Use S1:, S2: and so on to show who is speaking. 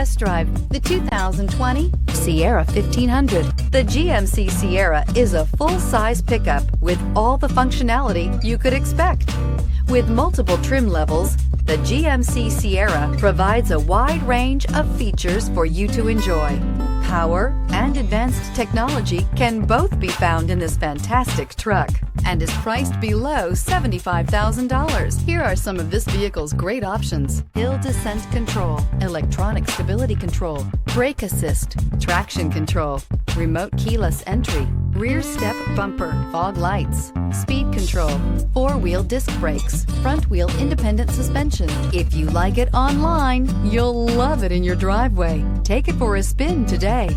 S1: Test drive the 2020 Sierra 1500. The GMC Sierra is a full-size pickup with all the functionality you could expect. With multiple trim levels, the GMC Sierra provides a wide range of features for you to enjoy. Power and advanced technology can both be found in this fantastic truck and is priced below $75,000. Here are some of this vehicle's great options: hill descent control, electronic stability control, brake assist, traction control, remote keyless entry, rear step bumper, fog lights, speed control, four-wheel disc brakes, front wheel independent suspension. If you like it online, you'll love it in your driveway. Take it for a spin today.